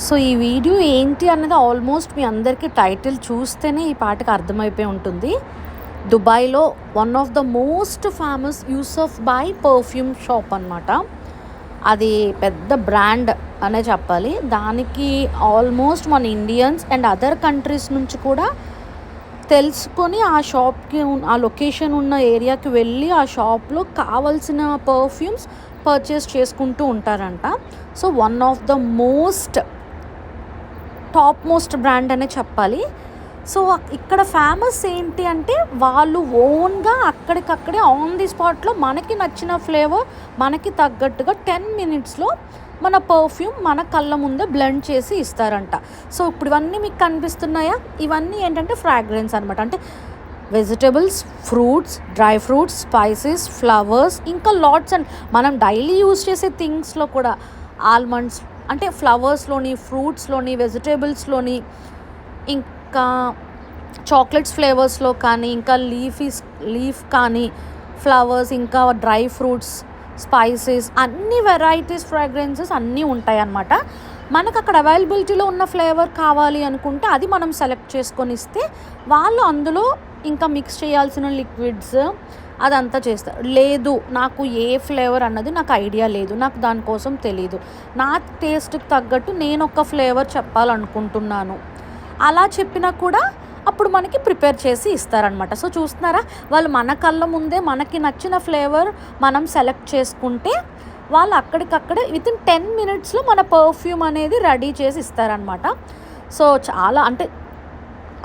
So ఈ video ఏంటి అన్నది ఆల్మోస్ట్ మీ అందరికీ టైటిల్ చూస్తేనే ఈ పాటకి అర్థమైపోయి ఉంటుంది. దుబాయ్లో one of the most famous Yusuf Bhai perfume shop అనమాట. అది పెద్ద బ్రాండ్ అనే చెప్పాలి. దానికి ఆల్మోస్ట్ మన ఇండియన్స్ అండ్ అదర్ కంట్రీస్ నుంచి కూడా తెలుసుకొని ఆ షాప్కి ఆ లొకేషన్ ఉన్న ఏరియాకి వెళ్ళి ఆ షాప్లో కావాల్సిన పర్ఫ్యూమ్స్ పర్చేస్ చేసుకుంటూ ఉంటారంట. So one of the top most brand అనే చెప్పాలి. సో ఇక్కడ ఫేమస్ ఏంటి అంటే వాళ్ళు ఓన్గా అక్కడికక్కడే ఆన్ ది స్పాట్లో మనకి నచ్చిన ఫ్లేవర్ మనకి తగ్గట్టుగా 10 minutesలో మన పర్ఫ్యూమ్ మన కళ్ళ ముందే బ్లెండ్ చేసి ఇస్తారంట. సో ఇప్పుడు ఇవన్నీ మీకు కనిపిస్తున్నాయా? ఇవన్నీ ఏంటంటే ఫ్రాగ్రెన్స్ అనమాట. అంటే vegetables, fruits, dry fruits, spices, flowers, ఇంకా లాట్స్ అండ్ మనం డైలీ యూజ్ చేసే థింగ్స్లో కూడా ఆల్మండ్స్ అంటే ఫ్లవర్స్లోని, ఫ్రూట్స్లోని, వెజిటేబుల్స్లోని, ఇంకా చాక్లెట్స్ ఫ్లేవర్స్లో కానీ, ఇంకా లీఫ్ కానీ, ఫ్లవర్స్, ఇంకా డ్రై ఫ్రూట్స్, స్పైసెస్, అన్ని వెరైటీస్ ఫ్రాగ్రెన్సెస్ అన్నీ ఉంటాయి అన్నమాట. మనకు అక్కడ అవైలబిలిటీలో ఉన్న ఫ్లేవర్ కావాలి అనుకుంటే అది మనం సెలెక్ట్ చేసుకొని ఇస్తే వాళ్ళు అందులో ఇంకా మిక్స్ చేయాల్సిన లిక్విడ్స్ అదంతా చేస్తారు. లేదు నాకు ఏ ఫ్లేవర్ అన్నది నాకు ఐడియా లేదు, నాకు దానికోసం తెలీదు, నా టేస్ట్కి తగ్గట్టు నేను ఒక ఫ్లేవర్ చెప్పాలనుకుంటున్నాను అలా చెప్పినా కూడా అప్పుడు మనకి ప్రిపేర్ చేసి ఇస్తారనమాట. సో చూస్తున్నారా, వాళ్ళు మన కళ్ళ ముందే మనకి నచ్చిన ఫ్లేవర్ మనం సెలెక్ట్ చేసుకుంటే వాళ్ళు అక్కడికక్కడే వితిన్ 10 minutesలో మన పర్ఫ్యూమ్ అనేది రెడీ చేసి ఇస్తారనమాట. సో చాలా అంటే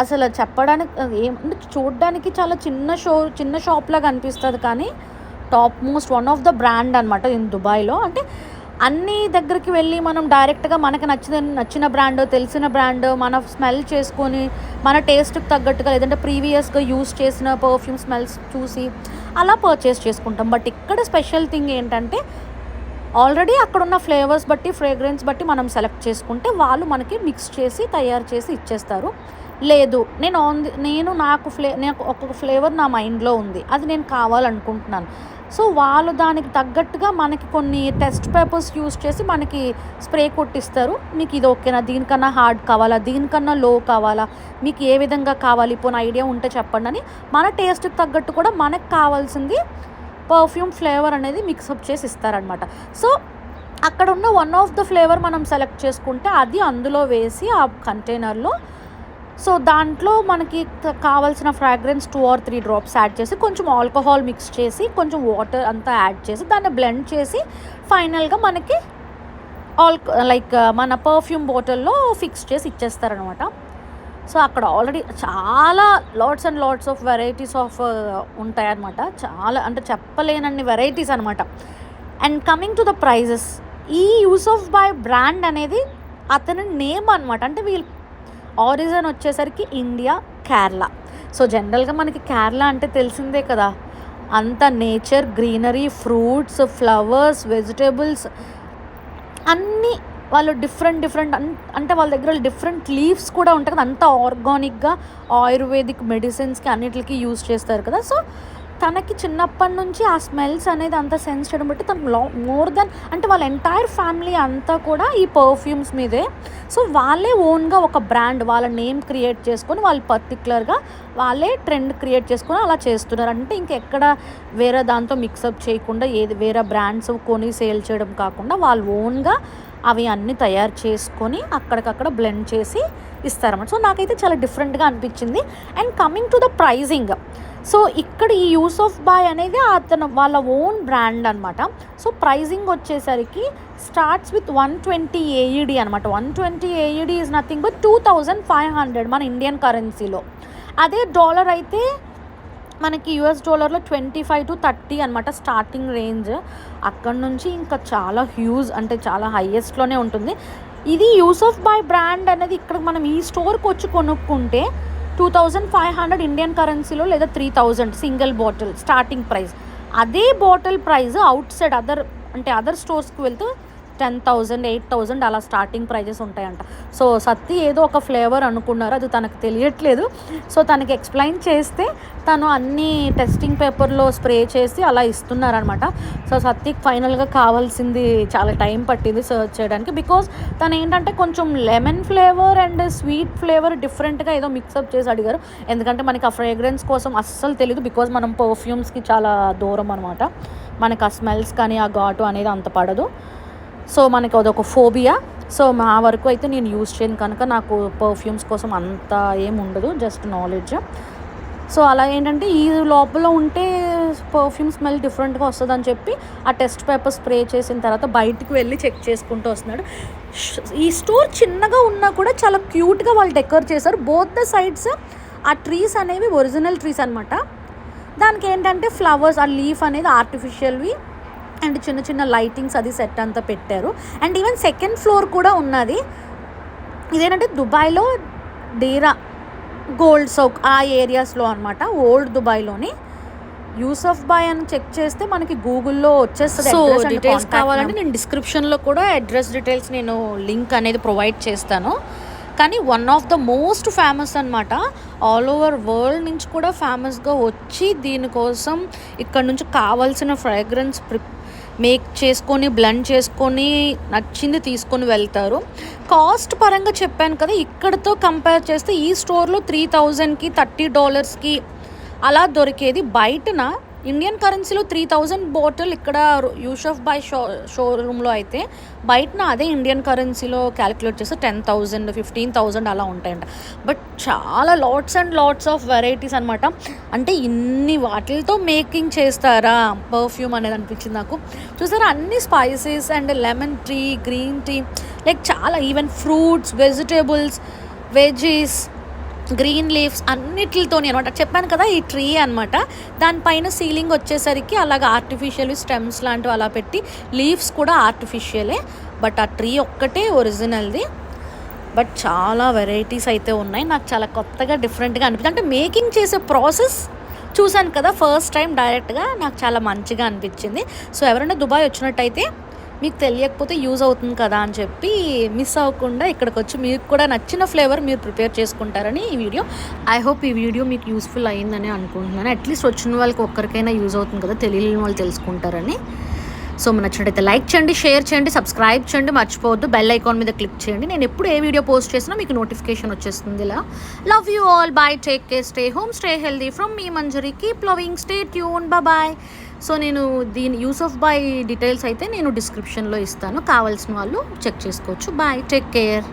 అసలు చెప్పడానికి ఏమంటే చూడడానికి చాలా చిన్న షాప్ లాగా అనిపిస్తుంది, కానీ top most one of the brand అనమాట ఇన్ దుబాయ్లో. అంటే అన్ని దగ్గరికి వెళ్ళి మనం డైరెక్ట్గా మనకి నచ్చిన బ్రాండ్, తెలిసిన బ్రాండ్ మన స్మెల్ చేసుకొని మన టేస్ట్కి తగ్గట్టుగా లేదంటే ప్రీవియస్గా యూస్ చేసిన పర్ఫ్యూమ్ స్మెల్స్ చూసి అలా పర్చేస్ చేసుకుంటాం. బట్ ఇక్కడ స్పెషల్ థింగ్ ఏంటంటే ఆల్రెడీ అక్కడున్న ఫ్లేవర్స్ బట్టి, ఫ్రేగ్రెన్స్ బట్టి మనం సెలెక్ట్ చేసుకుంటే వాళ్ళు మనకి మిక్స్ చేసి తయారు చేసి ఇచ్చేస్తారు. లేదు నాకు ఒక్కొక్క ఫ్లేవర్ నా మైండ్లో ఉంది, అది నేను కావాలనుకుంటున్నాను. సో వాళ్ళు దానికి తగ్గట్టుగా మనకి కొన్ని టెస్ట్ పేపర్స్ యూస్ చేసి మనకి స్ప్రే కొట్టిస్తారు. మీకు ఇది ఓకేనా, దీనికన్నా హార్డ్ కావాలా, దీనికన్నా లో కావాలా, మీకు ఏ విధంగా కావాలి, పోనీ ఐడియా ఉంటే చెప్పండి అని మన టేస్ట్కి తగ్గట్టు కూడా మనకు కావాల్సింది పర్ఫ్యూమ్ ఫ్లేవర్ అనేది మిక్సప్ చేసి ఇస్తారనమాట. సో అక్కడ ఉన్న వన్ ఆఫ్ ద ఫ్లేవర్ మనం సెలెక్ట్ చేసుకుంటే అది అందులో వేసి ఆ కంటైనర్లో, సో దాంట్లో మనకి కావాల్సిన ఫ్రాగ్రెన్స్ 2 or 3 drops యాడ్ చేసి కొంచెం ఆల్కహాల్ మిక్స్ చేసి కొంచెం వాటర్ అంతా యాడ్ చేసి దాన్ని బ్లెండ్ చేసి ఫైనల్గా మనకి మన పర్ఫ్యూమ్ బాటిల్లో ఫిక్స్ చేసి ఇచ్చేస్తారనమాట. సో అక్కడ ఆల్రెడీ చాలా lots and lots of varieties ఉంటాయన్నమాట. చాలా అంటే చెప్పలేనన్ని వెరైటీస్ అనమాట. And coming to the prices, ఈ యూసఫ్ బాయ్ బ్రాండ్ అనేది అతని నేమ్ అనమాట. అంటే వీళ్ళు ఆరిజిన్ వచ్చేసరికి ఇండియా, కేరళ. సో జనరల్గా మనకి కేరళ అంటే తెలిసిందే కదా, అంత nature, greenery, fruits, flowers, vegetables అన్నీ వాళ్ళు డిఫరెంట్ అంటే వాళ్ళ దగ్గర డిఫరెంట్ లీవ్స్ కూడా ఉంటాయి కదా, అంతా ఆర్గానిక్గా ఆయుర్వేదిక్ మెడిసిన్స్కి అన్నిటికి యూజ్ చేస్తారు కదా. సో తనకి చిన్నప్పటి నుంచి ఆ స్మెల్స్ అనేది అంత సెన్స్ చేయడం బట్టి తనకు మోర్ దెన్ అంటే వాళ్ళ ఎంటైర్ ఫ్యామిలీ అంతా కూడా ఈ పర్ఫ్యూమ్స్ మీదే. సో వాళ్ళే ఓన్గా ఒక బ్రాండ్, వాళ్ళ నేమ్ క్రియేట్ చేసుకొని వాళ్ళు పర్టికులర్గా వాళ్ళే ట్రెండ్ క్రియేట్ చేసుకొని అలా చేస్తున్నారు. అంటే ఇంకెక్కడ వేరే దాంతో మిక్సప్ చేయకుండా వేరే బ్రాండ్స్ కొని సేల్ చేయడం కాకుండా వాళ్ళు ఓన్గా అవి అన్నీ తయారు చేసుకొని అక్కడికక్కడ బ్లెండ్ చేసి ఇస్తారన్నమాట. సో నాకైతే చాలా డిఫరెంట్గా అనిపించింది. And coming to the pricing, so ఇక్కడ ఈ యూసఫ్ బాయ్ అనేది వాళ్ళ ఓన్ బ్రాండ్ అనమాట. సో ప్రైజింగ్ వచ్చేసరికి స్టార్ట్స్ విత్ 120 AED అనమాట. 120 AED ఈజ్ నథింగ్ బట్ 2500 మన ఇండియన్ కరెన్సీలో. అదే డాలర్ అయితే మనకి US డాలర్లో 25 to 30 అనమాట స్టార్టింగ్ రేంజ్. అక్కడ నుంచి ఇంకా చాలా హ్యూజ్ అంటే చాలా హైయెస్ట్లోనే ఉంటుంది. ఇది యూసఫ్ బాయ్ బ్రాండ్ అనేది ఇక్కడ మనం ఈ స్టోర్కి వచ్చి కొనుక్కుంటే 2500 ఇండియన్ కరెన్సీలో లేదా 3000 సింగిల్ బాటిల్ స్టార్టింగ్ ప్రైస్. అదే bottle price outside other స్టోర్స్కి వెళ్తే 10,000 8,000 అలా స్టార్టింగ్ ప్రైజెస్ ఉంటాయంట. సో సత్తి ఏదో ఒక ఫ్లేవర్ అనుకున్నారు, అది తనకు తెలియట్లేదు. సో తనకి ఎక్స్ప్లెయిన్ చేస్తే తను అన్ని టెస్టింగ్ పేపర్లో స్ప్రే చేసి అలా ఇస్తున్నారనమాట. సో సత్తికి ఫైనల్గా కావాల్సింది చాలా టైం పట్టింది సర్చ్ చేయడానికి, బికాజ్ తను ఏంటంటే కొంచెం lemon flavour and sweet flavour డిఫరెంట్గా ఏదో మిక్సప్ చేసి అడిగారు. ఎందుకంటే మనకి ఆ ఫ్రేగ్రెన్స్ కోసం అస్సలు తెలియదు, బికాజ్ మనం పర్ఫ్యూమ్స్కి చాలా దూరం అనమాట. మనకు ఆ స్మెల్స్ కానీ ఆ ఘాటు అనేది అంత పడదు. సో మనకి అదొక ఫోబియా. సో మా వరకు అయితే నేను యూజ్ చేయను కనుక నాకు పర్ఫ్యూమ్స్ కోసం అంత ఏం ఉండదు, జస్ట్ నాలెడ్జ్. సో అలా ఏంటంటే ఈ లోపల ఉంటే పర్ఫ్యూమ్ స్మెల్ డిఫరెంట్గా వస్తుందని చెప్పి ఆ టెస్ట్ పేపర్ స్ప్రే చేసిన తర్వాత బయటికి వెళ్ళి చెక్ చేసుకుంటూ వస్తున్నాడు. ఈ స్టోర్ చిన్నగా ఉన్నా కూడా చాలా క్యూట్గా వాళ్ళు డెకర్ చేశారు. బోత్ ద సైడ్స్ ఆ ట్రీస్ అనేవి ఒరిజినల్ ట్రీస్ అనమాట. దానికి ఏంటంటే ఫ్లవర్స్, ఆ లీఫ్ అనేది ఆర్టిఫిషియల్వి అండ్ చిన్న చిన్న లైటింగ్స్ అది సెట్ అంతా పెట్టారు. అండ్ ఈవెన్ సెకండ్ ఫ్లోర్ కూడా ఉన్నది. ఇదేంటంటే దుబాయ్లో డీరా, గోల్డ్ సౌక్ ఆ ఏరియాస్లో అనమాట, ఓల్డ్ దుబాయ్లోని. యూసఫ్ బాయ్ అని చెక్ చేస్తే మనకి గూగుల్లో వచ్చేస్తుంది. సో డీటెయిల్స్ కావాలంటే నేను డిస్క్రిప్షన్లో కూడా అడ్రస్ డీటెయిల్స్ నేను లింక్ అనేది ప్రొవైడ్ చేస్తాను. కానీ one of the most famous అనమాట. ఆల్ ఓవర్ వరల్డ్ నుంచి కూడా ఫేమస్గా వచ్చి దీనికోసం ఇక్కడ నుంచి కావాల్సిన ఫ్రాగ్రెన్స్ మేక్ చేసుకొని బ్లెండ్ చేసుకొని నచ్చింది తీసుకొని వెళ్తారు. కాస్ట్ పరంగా చెప్పాను కదా, ఇక్కడతో కంపేర్ చేస్తే ఈ స్టోర్లో $3,000కి $30కి అలా దొరికేది. బయటన ఇండియన్ కరెన్సీలో 3,000 బాటిల్, ఇక్కడ యూసఫ్ బాయ్ షోరూంలో అయితే బయటన అదే ఇండియన్ కరెన్సీలో క్యాలిక్యులేట్ చేస్తే 10,000 15,000 అలా ఉంటాయంట. బట్ చాలా lots and lots of varieties అనమాట. అంటే ఇన్ని వాటిలతో మేకింగ్ చేస్తారా పర్ఫ్యూమ్ అనేది అనిపించింది నాకు. చూసారా, అన్ని spices and lemon tea, green tea, like చాలా even fruits, vegetables, veggies, green leaves అన్నిటితోని అనమాట. చెప్పాను కదా ఈ ట్రీ అనమాట. దానిపైన సీలింగ్ వచ్చేసరికి అలాగ ఆర్టిఫిషియల్ స్టెమ్స్ లాంటివి అలా పెట్టి, లీవ్స్ కూడా ఆర్టిఫిషియలే, బట్ ఆ ట్రీ ఒక్కటే ఒరిజినల్ది. బట్ చాలా వెరైటీస్ అయితే ఉన్నాయి. నాకు చాలా కొత్తగా డిఫరెంట్గా అనిపించింది. అంటే మేకింగ్ చేసే ప్రాసెస్ చూశాను కదా ఫస్ట్ టైం డైరెక్ట్గా, నాకు చాలా మంచిగా అనిపించింది. సో ఎవరైనా దుబాయ్ వచ్చినట్టయితే మీకు తెలియకపోతే యూజ్ అవుతుంది కదా అని చెప్పి మిస్ అవ్వకుండా ఇక్కడికి వచ్చి మీకు కూడా నచ్చిన ఫ్లేవర్ మీరు ప్రిపేర్ చేసుకుంటారని ఈ వీడియో. ఐ హోప్ ఈ వీడియో మీకు యూస్ఫుల్ అయ్యిందని అనుకుంటున్నాను. అట్లీస్ట్ వచ్చిన వాళ్ళకి ఒక్కరికైనా యూజ్ అవుతుంది కదా, తెలియని వాళ్ళు తెలుసుకుంటారని. సో నచ్చినట్టయితే లైక్ చేయండి, షేర్ చేయండి, సబ్స్క్రైబ్ చేయండి, మర్చిపోవద్దు. బెల్ ఐకాన్ మీద క్లిక్ చేయండి. నేను ఎప్పుడు ఏ వీడియో పోస్ట్ చేసినా మీకు నోటిఫికేషన్ వచ్చేస్తుంది. ఇలా love you all, bye, take care, stay home, stay healthy. From మీ Manjari, keep loving, stay tune, bye. So నేను దీని యూసఫ్ బాయ్ డీటెయిల్స్ అయితే నేను డిస్క్రిప్షన్లో ఇస్తాను, కావాల్సిన వాళ్ళు చెక్ చేసుకోవచ్చు. Bye, take care.